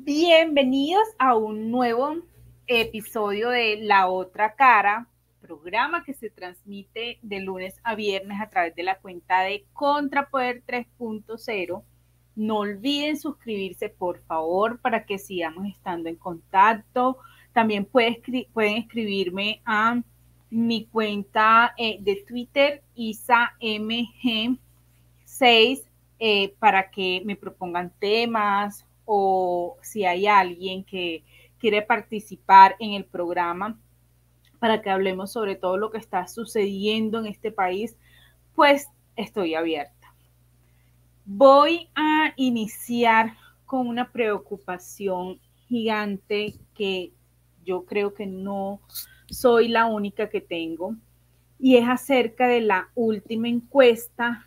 Bienvenidos a un nuevo episodio de La Otra Cara, programa que se transmite de lunes a viernes a través de la cuenta de Contrapoder 3.0. No olviden suscribirse, por favor, para que sigamos estando en contacto. También pueden escribirme a mi cuenta de Twitter, IsaMG6, para que me propongan temas o si hay alguien que quiere participar en el programa para que hablemos sobre todo lo que está sucediendo en este país, pues estoy abierta. Voy a iniciar con una preocupación gigante que yo creo que no soy la única que tengo, y es acerca de la última encuesta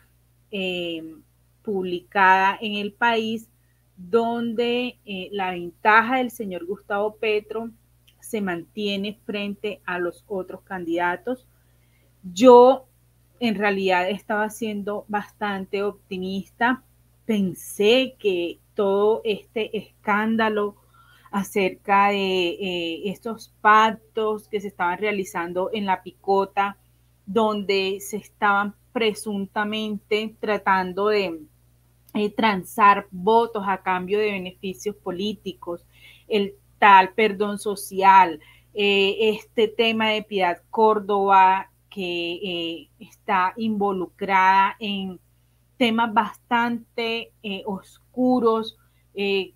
publicada en El País, donde la ventaja del señor Gustavo Petro se mantiene frente a los otros candidatos. Yo en realidad estaba siendo bastante optimista. Pensé que todo este escándalo acerca de estos pactos que se estaban realizando en la Picota, donde se estaban presuntamente tratando de transar votos a cambio de beneficios políticos, el tal perdón social, este tema de Piedad Córdoba que está involucrada en temas bastante oscuros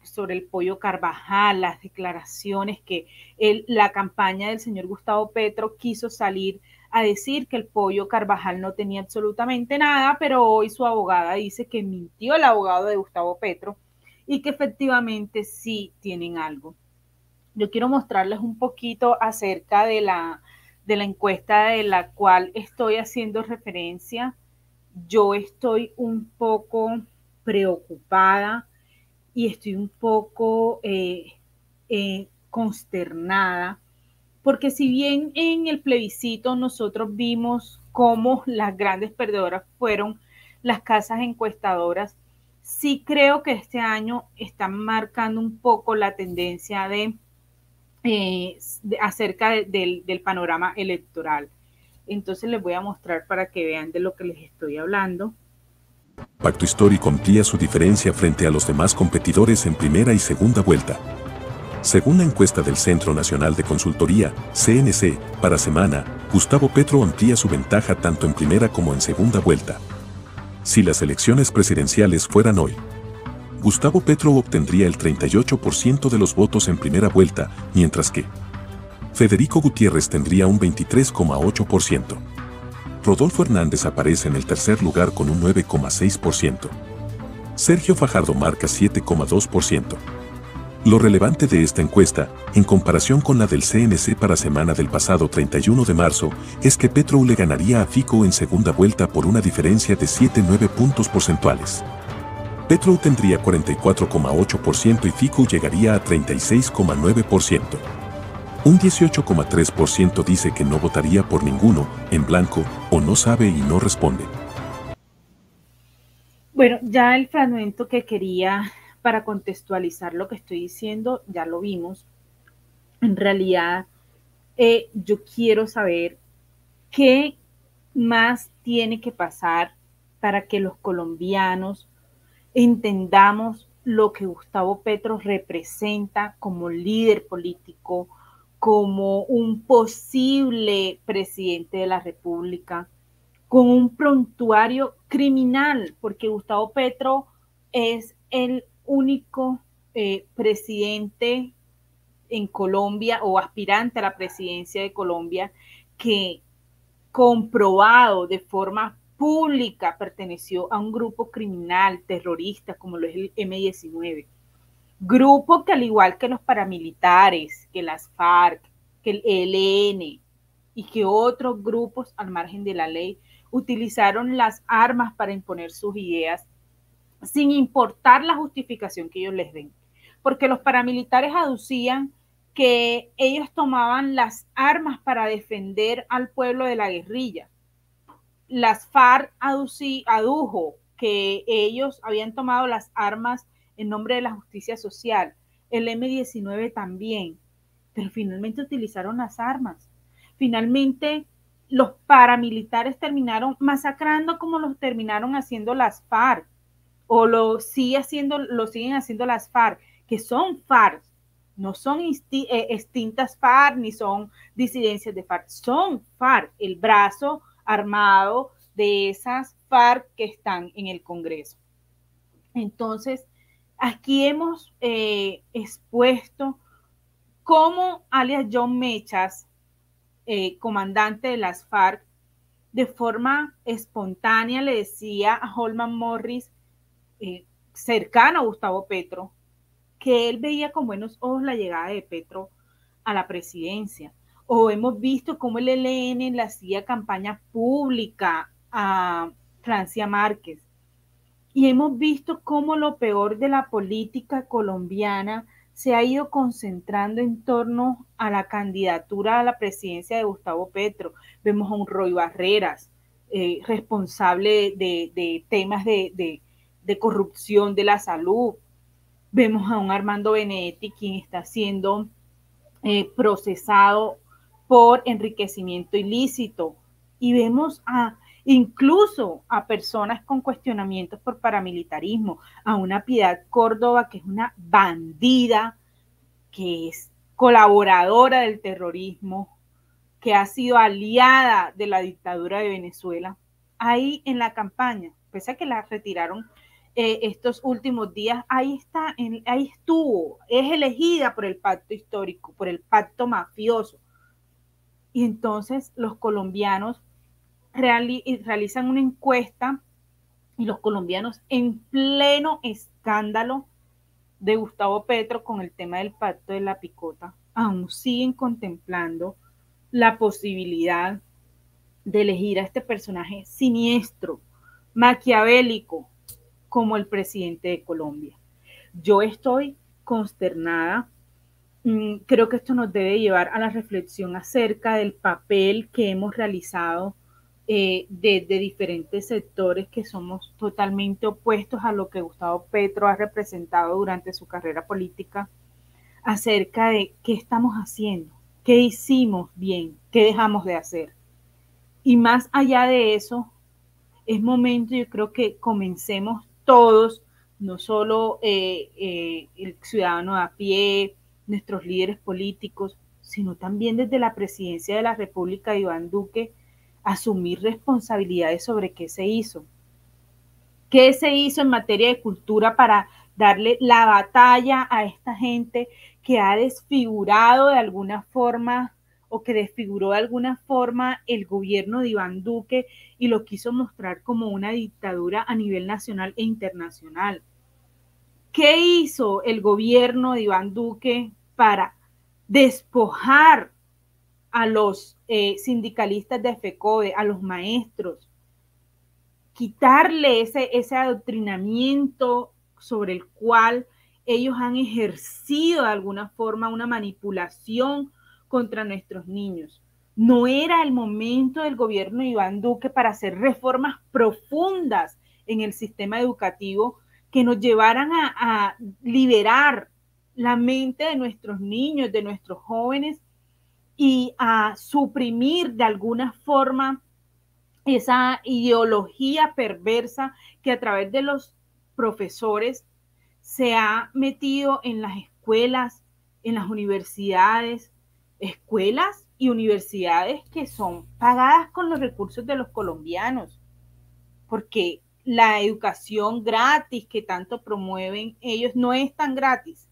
sobre el pollo Carvajal, las declaraciones que la campaña del señor Gustavo Petro quiso salir a decir que el pollo Carvajal no tenía absolutamente nada, pero hoy su abogada dice que mintió el abogado de Gustavo Petro y que efectivamente sí tienen algo. Yo quiero mostrarles un poquito acerca de la encuesta de la cual estoy haciendo referencia. Yo estoy un poco preocupada y estoy un poco consternada, porque si bien en el plebiscito nosotros vimos cómo las grandes perdedoras fueron las casas encuestadoras, sí creo que este año están marcando un poco la tendencia acerca del panorama electoral. Entonces les voy a mostrar para que vean de lo que les estoy hablando. Pacto histórico amplía su diferencia frente a los demás competidores en primera y segunda vuelta. Según la encuesta del Centro Nacional de Consultoría, CNC, para semana, Gustavo Petro amplía su ventaja tanto en primera como en segunda vuelta. Si las elecciones presidenciales fueran hoy, Gustavo Petro obtendría el 38% de los votos en primera vuelta, mientras que Federico Gutiérrez tendría un 23,8%. Rodolfo Hernández aparece en el tercer lugar con un 9,6%. Sergio Fajardo marca 7,2%. Lo relevante de esta encuesta, en comparación con la del CNC para semana del pasado 31 de marzo, es que Petro le ganaría a Fico en segunda vuelta por una diferencia de 7,9 puntos porcentuales. Petro tendría 44,8% y Fico llegaría a 36,9%. Un 18,3% dice que no votaría por ninguno, en blanco, o no sabe y no responde. Bueno, ya el fragmento que quería para contextualizar lo que estoy diciendo, ya lo vimos. En realidad, yo quiero saber qué más tiene que pasar para que los colombianos entendamos lo que Gustavo Petro representa como líder político, como un posible presidente de la República, con un prontuario criminal, porque Gustavo Petro es el único presidente en Colombia o aspirante a la presidencia de Colombia que comprobado de forma pública perteneció a un grupo criminal terrorista como lo es el M-19. Grupo que al igual que los paramilitares, que las FARC, que el ELN y que otros grupos al margen de la ley utilizaron las armas para imponer sus ideas sin importar la justificación que ellos les den. Porque los paramilitares aducían que ellos tomaban las armas para defender al pueblo de la guerrilla. Las FARC adujo que ellos habían tomado las armas en nombre de la justicia social. el M-19 también, pero finalmente utilizaron las armas. Finalmente los paramilitares terminaron masacrando como los terminaron haciendo las FARC, o lo siguen haciendo las FARC, que son FARC, no son extintas FARC ni son disidencias de FARC, son FARC, el brazo armado de esas FARC que están en el Congreso. Entonces, aquí hemos expuesto cómo alias John Mechas, comandante de las FARC, de forma espontánea le decía a Holman Morris, cercano a Gustavo Petro, que él veía con buenos ojos la llegada de Petro a la presidencia. O hemos visto cómo el ELN le hacía campaña pública a Francia Márquez. Y hemos visto cómo lo peor de la política colombiana se ha ido concentrando en torno a la candidatura a la presidencia de Gustavo Petro. Vemos a un Roy Barreras, responsable de temas de corrupción de la salud. Vemos a un Armando Benedetti, quien está siendo procesado por enriquecimiento ilícito. Y vemos incluso a personas con cuestionamientos por paramilitarismo, a una Piedad Córdoba, que es una bandida, que es colaboradora del terrorismo, que ha sido aliada de la dictadura de Venezuela, ahí en la campaña, pese a que la retiraron estos últimos días, ahí estuvo, es elegida por el pacto histórico, por el pacto mafioso. Y entonces los colombianos realizan una encuesta y los colombianos, en pleno escándalo de Gustavo Petro con el tema del pacto de la picota, aún siguen contemplando la posibilidad de elegir a este personaje siniestro, maquiavélico, como el presidente de Colombia. Yo estoy consternada. Creo que esto nos debe llevar a la reflexión acerca del papel que hemos realizado de diferentes sectores que somos totalmente opuestos a lo que Gustavo Petro ha representado durante su carrera política, acerca de qué estamos haciendo, qué hicimos bien, qué dejamos de hacer. Y más allá de eso, es momento, yo creo, que comencemos todos, no solo el ciudadano a pie, nuestros líderes políticos, sino también desde la presidencia de la República de Iván Duque, asumir responsabilidades sobre qué se hizo. ¿Qué se hizo en materia de cultura para darle la batalla a esta gente que ha desfigurado de alguna forma o que desfiguró de alguna forma el gobierno de Iván Duque y lo quiso mostrar como una dictadura a nivel nacional e internacional? ¿Qué hizo el gobierno de Iván Duque para despojar a los sindicalistas de FECODE, a los maestros, quitarle ese adoctrinamiento sobre el cual ellos han ejercido de alguna forma una manipulación contra nuestros niños? No era el momento del gobierno de Iván Duque para hacer reformas profundas en el sistema educativo que nos llevaran a liberar la mente de nuestros niños, de nuestros jóvenes, y a suprimir de alguna forma esa ideología perversa que a través de los profesores se ha metido en las escuelas, en las universidades, escuelas y universidades que son pagadas con los recursos de los colombianos, porque la educación gratis que tanto promueven ellos no es tan gratis,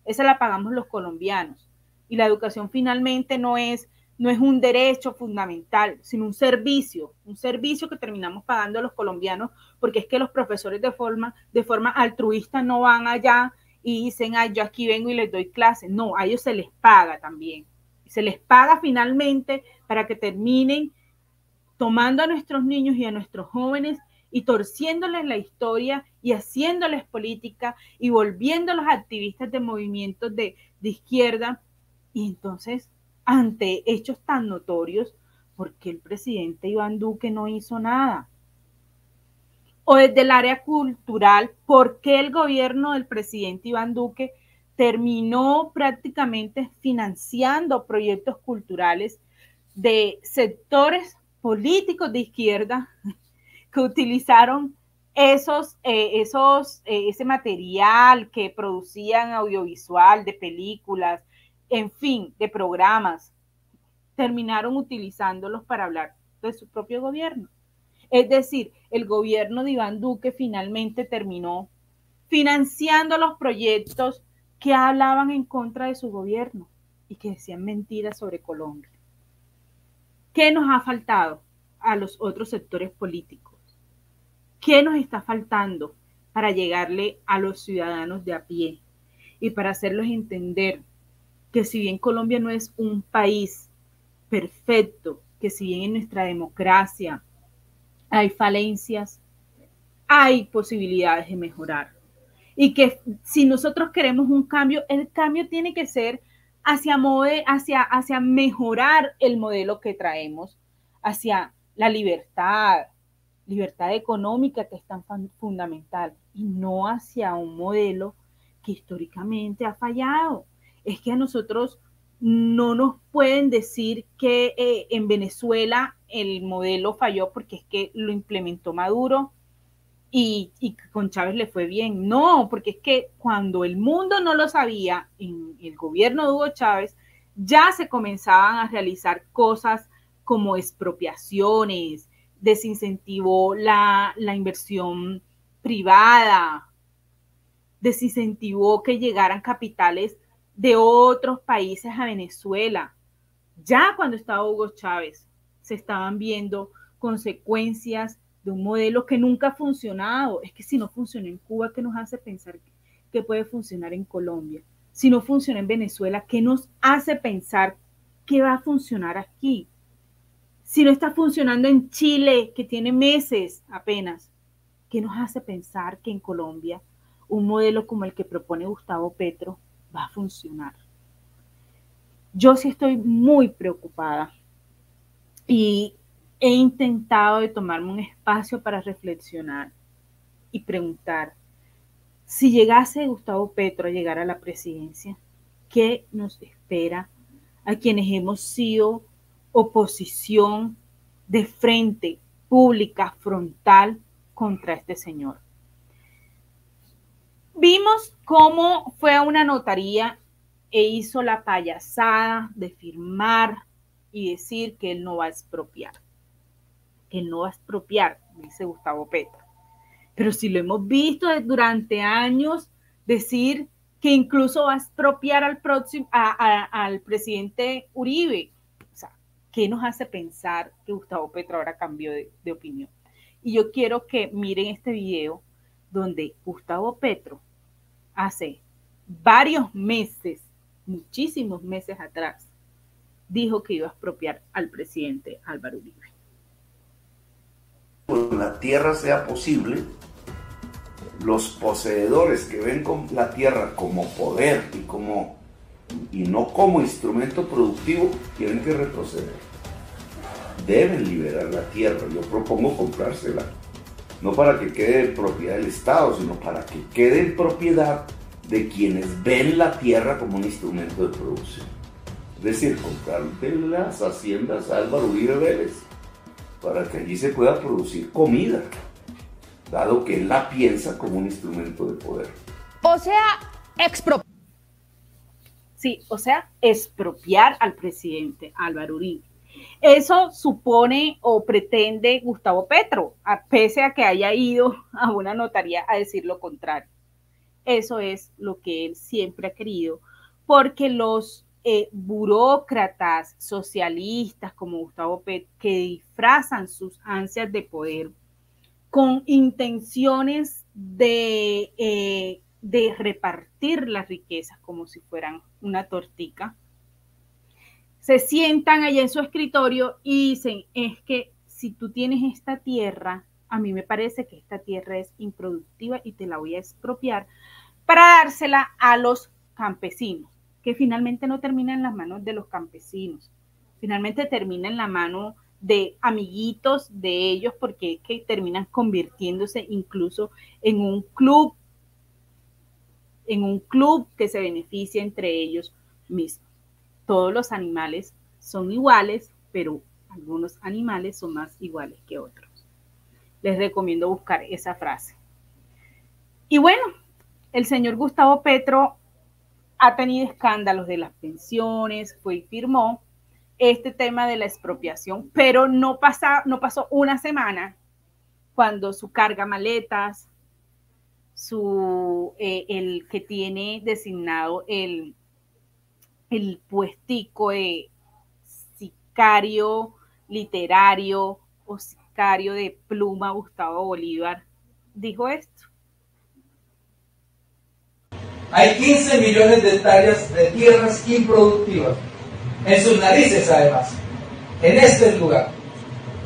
esa la pagamos los colombianos. Y la educación finalmente no es un derecho fundamental, sino un servicio que terminamos pagando a los colombianos, porque es que los profesores de forma altruista no van allá y dicen, yo aquí vengo y les doy clases. No, a ellos se les paga también. Se les paga finalmente para que terminen tomando a nuestros niños y a nuestros jóvenes y torciéndoles la historia y haciéndoles política y volviéndolos activistas de movimientos de izquierda. Y entonces, ante hechos tan notorios, ¿por qué el presidente Iván Duque no hizo nada? O desde el área cultural, ¿por qué el gobierno del presidente Iván Duque terminó prácticamente financiando proyectos culturales de sectores políticos de izquierda que utilizaron ese material que producían audiovisual, de películas, en fin, de programas, terminaron utilizándolos para hablar de su propio gobierno. Es decir, el gobierno de Iván Duque finalmente terminó financiando los proyectos que hablaban en contra de su gobierno y que decían mentiras sobre Colombia. ¿Qué nos ha faltado a los otros sectores políticos? ¿Qué nos está faltando para llegarle a los ciudadanos de a pie y para hacerlos entender que si bien Colombia no es un país perfecto, que si bien en nuestra democracia hay falencias, hay posibilidades de mejorar? Y que si nosotros queremos un cambio, el cambio tiene que ser hacia mejorar el modelo que traemos, hacia la libertad económica, que es tan fundamental, y no hacia un modelo que históricamente ha fallado. Es que a nosotros no nos pueden decir que en Venezuela el modelo falló porque es que lo implementó Maduro y con Chávez le fue bien. No, porque es que cuando el mundo no lo sabía, en el gobierno de Hugo Chávez, ya se comenzaban a realizar cosas como expropiaciones, desincentivó la inversión privada, desincentivó que llegaran capitales de otros países a Venezuela. Ya cuando estaba Hugo Chávez, se estaban viendo consecuencias de un modelo que nunca ha funcionado. Es que si no funciona en Cuba, ¿qué nos hace pensar que puede funcionar en Colombia? Si no funciona en Venezuela, ¿qué nos hace pensar que va a funcionar aquí? Si no está funcionando en Chile, que tiene meses apenas, ¿qué nos hace pensar que en Colombia un modelo como el que propone Gustavo Petro va a funcionar? Yo sí estoy muy preocupada y he intentado de tomarme un espacio para reflexionar y preguntar, si llegase Gustavo Petro a llegar a la presidencia, ¿qué nos espera a quienes hemos sido oposición de frente, pública, frontal contra este señor? Vimos cómo fue a una notaría e hizo la payasada de firmar y decir que él no va a expropiar. Que él no va a expropiar, dice Gustavo Petro. Pero si lo hemos visto durante años decir que incluso va a expropiar al presidente Uribe. O sea, ¿qué nos hace pensar que Gustavo Petro ahora cambió de opinión? Y yo quiero que miren este video donde Gustavo Petro hace varios meses, muchísimos meses atrás, dijo que iba a expropiar al presidente Álvaro Uribe. Con la tierra sea posible, los poseedores que ven con la tierra como poder y no como instrumento productivo, tienen que retroceder. Deben liberar la tierra. Yo propongo comprársela, no para que quede en propiedad del Estado, sino para que quede en propiedad de quienes ven la tierra como un instrumento de producción. Es decir, comprarle las haciendas a Álvaro Uribe Vélez para que allí se pueda producir comida, dado que él la piensa como un instrumento de poder. O sea, expropiar. Sí, o sea, expropiar al presidente Álvaro Uribe. Eso supone o pretende Gustavo Petro, pese a que haya ido a una notaría a decir lo contrario. Eso es lo que él siempre ha querido, porque los burócratas socialistas como Gustavo Petro, que disfrazan sus ansias de poder con intenciones de repartir las riquezas como si fueran una tortica, se sientan allá en su escritorio y dicen, es que si tú tienes esta tierra, a mí me parece que esta tierra es improductiva y te la voy a expropiar para dársela a los campesinos, que finalmente no termina en las manos de los campesinos, finalmente termina en la mano de amiguitos de ellos, porque es que terminan convirtiéndose incluso en un club en un club que se beneficia entre ellos mismos. Todos los animales son iguales, pero algunos animales son más iguales que otros. Les recomiendo buscar esa frase. Y bueno, el señor Gustavo Petro ha tenido escándalos de las pensiones, fue y firmó este tema de la expropiación, pero no pasó una semana cuando su carga maletas, el que tiene designado el puestico de sicario literario o sicario de pluma Gustavo Bolívar, dijo esto. Hay 15 millones de hectáreas de tierras improductivas, en sus narices además, en este lugar.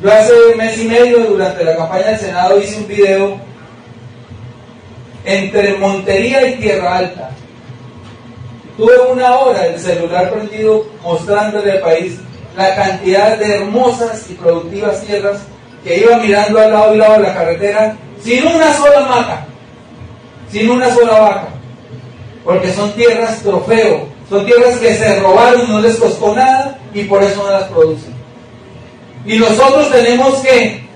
Yo hace un mes y medio, durante la campaña del Senado, hice un video entre Montería y Tierra Alta. Tuve una hora el celular prendido mostrándole al país la cantidad de hermosas y productivas tierras que iba mirando al lado y lado de la carretera, sin una sola maca, sin una sola vaca. Porque son tierras trofeo, son tierras que se robaron, no les costó nada y por eso no las producen. Y nosotros tenemos que,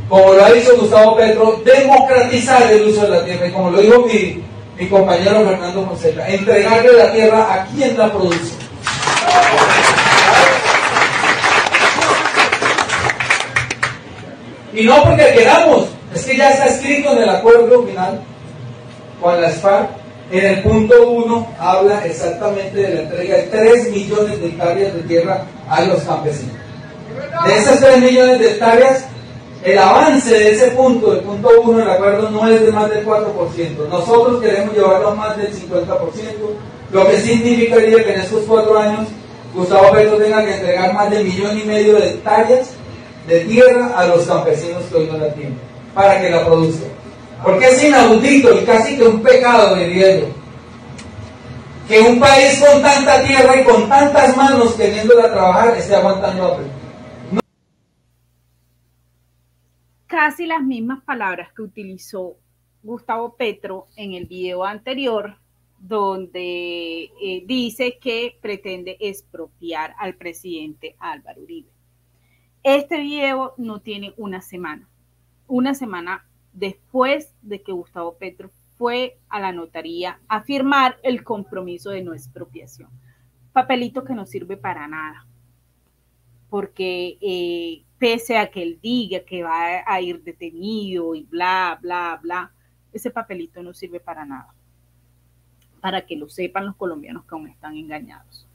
como lo ha dicho Gustavo Petro, democratizar el uso de la tierra. Y como lo dijo mi compañero Fernando Fonseca, entregarle la tierra a quien la produce. Y no porque queramos, es que ya está escrito en el acuerdo final con las FARC. En el punto 1 habla exactamente de la entrega de 3 millones de hectáreas de tierra a los campesinos. De esas 3 millones de hectáreas, el avance de ese punto, el punto 1 del acuerdo, no es de más del 4%. Nosotros queremos llevarlo a más del 50%, lo que significaría que en estos 4 años Gustavo Petro tenga que entregar más de 1,5 millones de hectáreas de tierra a los campesinos que hoy no la tienen, para que la produzcan. Porque es inaudito y casi que un pecado, diría yo, que un país con tanta tierra y con tantas manos queriéndola trabajar esté aguantando hambre. No. Casi las mismas palabras que utilizó Gustavo Petro en el video anterior, donde dice que pretende expropiar al presidente Álvaro Uribe. Este video no tiene una semana después de que Gustavo Petro fue a la notaría a firmar el compromiso de no expropiación. Papelito que no sirve para nada, porque pese a que él diga que va a ir detenido y bla, bla, bla, ese papelito no sirve para nada, para que lo sepan los colombianos que aún están engañados.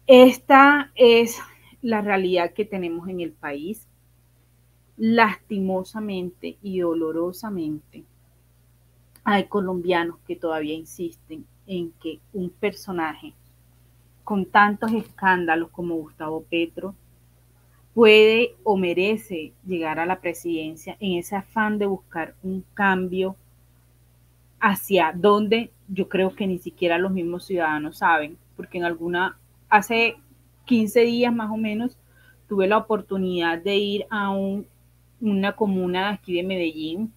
Esta es la realidad que tenemos en el país. Lastimosamente y dolorosamente hay colombianos que todavía insisten en que un personaje con tantos escándalos como Gustavo Petro puede o merece llegar a la presidencia en ese afán de buscar un cambio hacia donde yo creo que ni siquiera los mismos ciudadanos saben, porque hace 15 días más o menos tuve la oportunidad de ir a una comuna de aquí de Medellín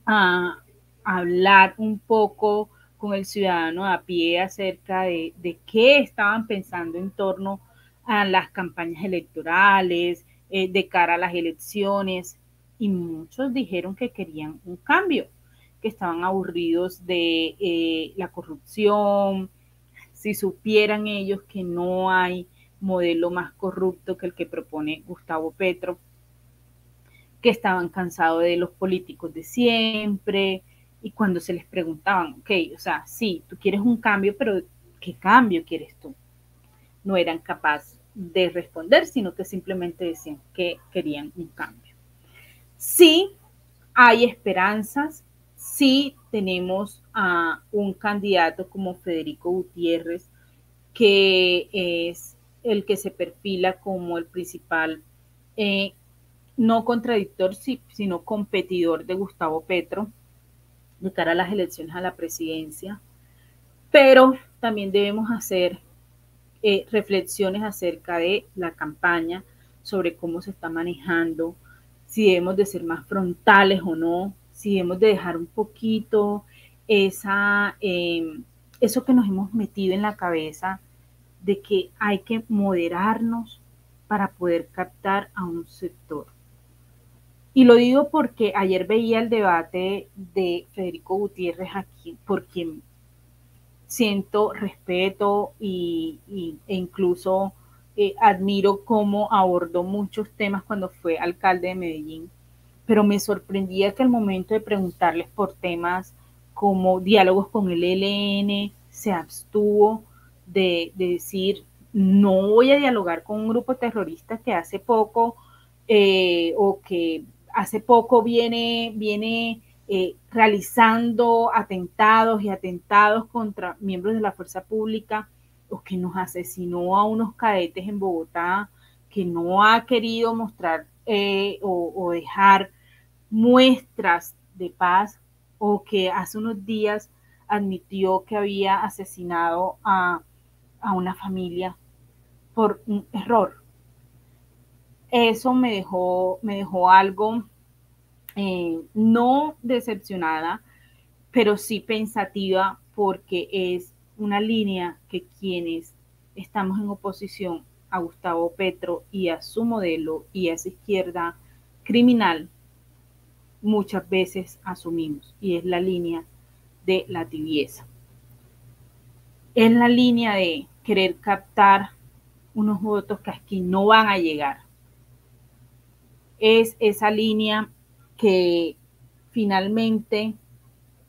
a hablar un poco con el ciudadano a pie acerca de qué estaban pensando en torno a las campañas electorales, de cara a las elecciones, y muchos dijeron que querían un cambio, que estaban aburridos de la corrupción. Si supieran ellos que no hay modelo más corrupto que el que propone Gustavo Petro, que estaban cansados de los políticos de siempre, y cuando se les preguntaban, ok, o sea, sí, tú quieres un cambio, pero ¿qué cambio quieres tú? No eran capaces de responder, sino que simplemente decían que querían un cambio. Sí, hay esperanzas, sí tenemos a un candidato como Federico Gutiérrez, que es el que se perfila como el principal no contradictor, sino competidor de Gustavo Petro de cara a las elecciones a la presidencia, pero también debemos hacer reflexiones acerca de la campaña, sobre cómo se está manejando, si debemos de ser más frontales o no, si debemos de dejar un poquito eso que nos hemos metido en la cabeza de que hay que moderarnos para poder captar a un sector. Y lo digo porque ayer veía el debate de Federico Gutiérrez aquí, por quien siento respeto e incluso admiro cómo abordó muchos temas cuando fue alcalde de Medellín, pero me sorprendía que al momento de preguntarles por temas como diálogos con el ELN, se abstuvo de decir, no voy a dialogar con un grupo terrorista que hace poco o que hace poco viene realizando atentados y atentados contra miembros de la fuerza pública, o que nos asesinó a unos cadetes en Bogotá, que no ha querido mostrar o dejar muestras de paz, o que hace unos días admitió que había asesinado a una familia por un error. Eso me dejó algo no decepcionada, pero sí pensativa, porque es una línea que quienes estamos en oposición a Gustavo Petro y a su modelo y a esa izquierda criminal muchas veces asumimos, y es la línea de la tibieza. Es la línea de querer captar unos votos que aquí no van a llegar. Es esa línea que finalmente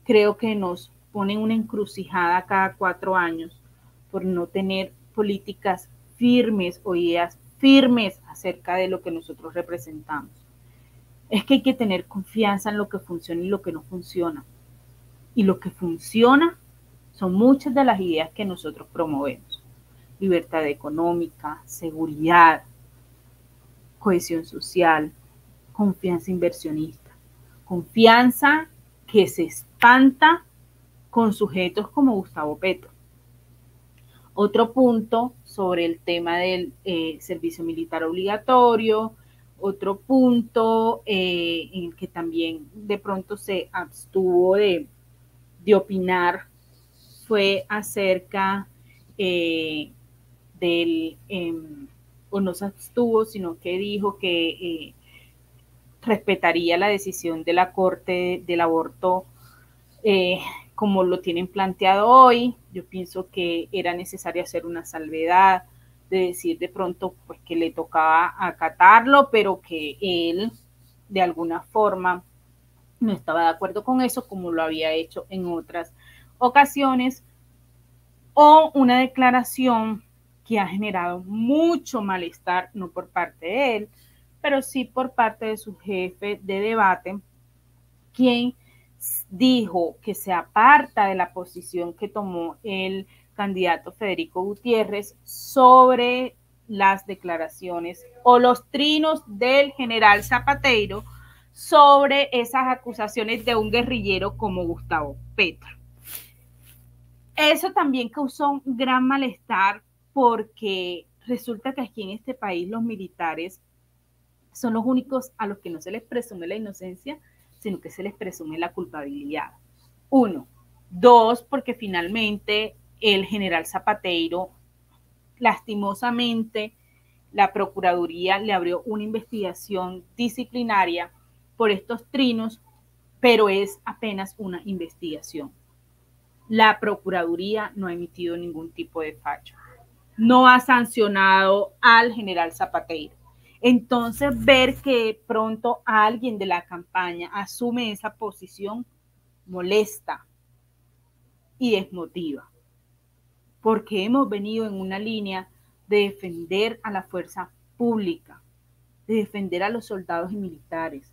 creo que nos pone en una encrucijada cada 4 años por no tener políticas firmes o ideas firmes acerca de lo que nosotros representamos. Es que hay que tener confianza en lo que funciona y lo que no funciona. Y lo que funciona son muchas de las ideas que nosotros promovemos. Libertad económica, seguridad, cohesión social, confianza inversionista, confianza que se espanta con sujetos como Gustavo Petro. Otro punto sobre el tema del servicio militar obligatorio, otro punto en el que también de pronto se abstuvo de opinar fue acerca o no se abstuvo, sino que dijo que respetaría la decisión de la Corte del aborto como lo tienen planteado hoy. Yo pienso que era necesario hacer una salvedad, de decir de pronto pues que le tocaba acatarlo, pero que él de alguna forma no estaba de acuerdo con eso, como lo había hecho en otras ocasiones, o una declaración que ha generado mucho malestar, no por parte de él, pero sí por parte de su jefe de debate, quien dijo que se aparta de la posición que tomó el candidato Federico Gutiérrez sobre las declaraciones o los trinos del general Zapateiro sobre esas acusaciones de un guerrillero como Gustavo Petro. Eso también causó un gran malestar, porque resulta que aquí en este país los militares son los únicos a los que no se les presume la inocencia, sino que se les presume la culpabilidad. 1. 2, porque finalmente el general Zapateiro, lastimosamente, la Procuraduría le abrió una investigación disciplinaria por estos trinos, pero es apenas una investigación. La Procuraduría no ha emitido ningún tipo de fallo. No ha sancionado al general Zapateiro. Entonces, ver que pronto alguien de la campaña asume esa posición molesta y desmotiva, porque hemos venido en una línea de defender a la fuerza pública, de defender a los soldados y militares,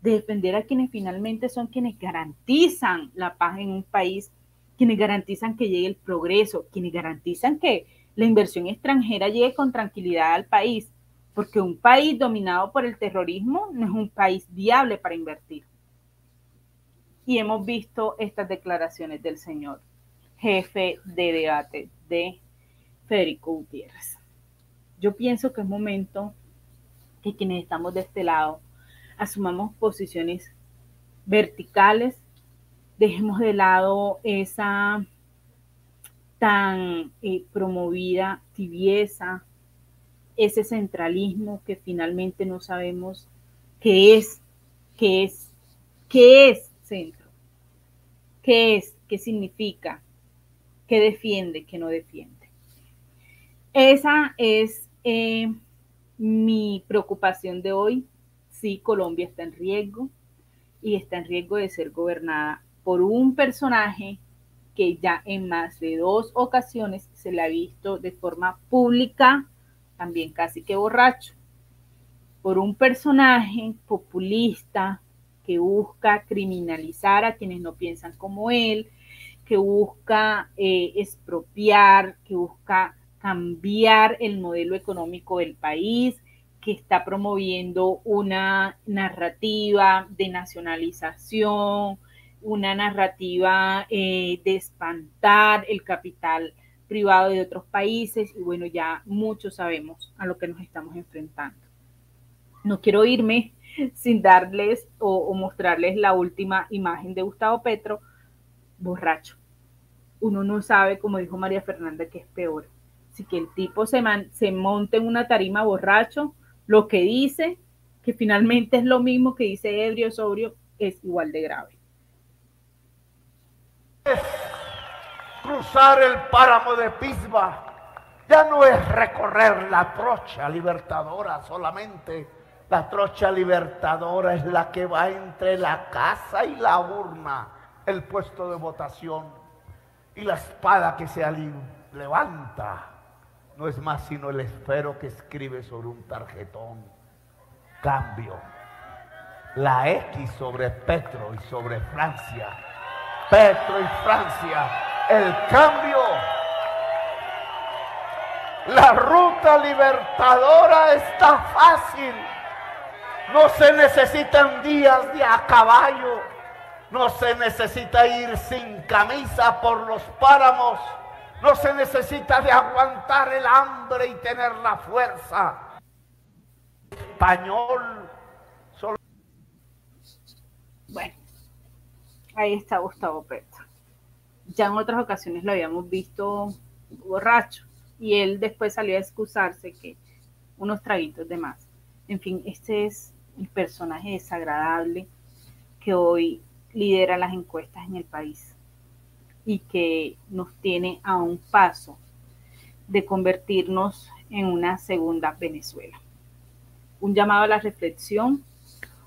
de defender a quienes finalmente son quienes garantizan la paz en un país, quienes garantizan que llegue el progreso, quienes garantizan que la inversión extranjera llegue con tranquilidad al país, porque un país dominado por el terrorismo no es un país viable para invertir. Y hemos visto estas declaraciones del señor jefe de debate de Federico Gutiérrez. Yo pienso que es momento que quienes estamos de este lado asumamos posiciones verticales Dejemos de lado esa tan promovida tibieza, ese centralismo que finalmente no sabemos qué es centro, qué significa, qué defiende, qué no defiende. Esa es mi preocupación de hoy. Sí, Colombia está en riesgo y está en riesgo de ser gobernada por un personaje que ya en más de 2 ocasiones se le ha visto de forma pública, también casi que borracho, por un personaje populista que busca criminalizar a quienes no piensan como él, que busca expropiar, que busca cambiar el modelo económico del país, que está promoviendo una narrativa de nacionalización, una narrativa de espantar el capital privado de otros países, y bueno, ya muchos sabemos a lo que nos estamos enfrentando. No quiero irme sin darles o mostrarles la última imagen de Gustavo Petro, borracho. Uno no sabe, como dijo María Fernanda, que es peor. Así que el tipo se monta en una tarima borracho, lo que dice, que finalmente es lo mismo que dice ebrio, sobrio, es igual de grave. Cruzar el páramo de Pisba ya no es recorrer la trocha libertadora solamente. La trocha libertadora es la que va entre la casa y la urna, el puesto de votación. Y la espada que se levanta no es más sino el esfero que escribe sobre un tarjetón: cambio. La X sobre Petro y sobre Francia. Petro y Francia, el cambio. La ruta libertadora está fácil. No se necesitan días de a caballo. No se necesita ir sin camisa por los páramos. No se necesita de aguantar el hambre y tener la fuerza. Español. Solo... Bueno, ahí está Gustavo Petro. Ya en otras ocasiones lo habíamos visto borracho y él después salió a excusarse que unos traguitos de más. En fin, este es el personaje desagradable que hoy lidera las encuestas en el país y que nos tiene a un paso de convertirnos en una segunda Venezuela. Un llamado a la reflexión,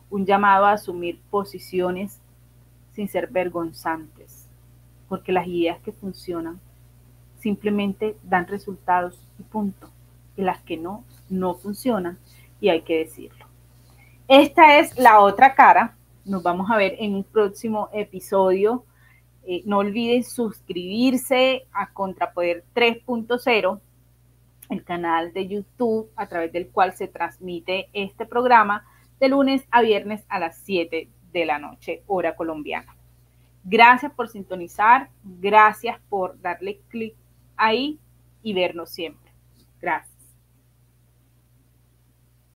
un llamado a asumir posiciones sin ser vergonzantes, porque las ideas que funcionan simplemente dan resultados y punto, y las que no funcionan y hay que decirlo. Esta es la otra cara. Nos vamos a ver en un próximo episodio. No olviden suscribirse a Contrapoder 3.0, el canal de YouTube a través del cual se transmite este programa de lunes a viernes a las 7 de la noche, hora colombiana. Gracias por sintonizar, gracias por darle clic ahí y vernos siempre. Gracias.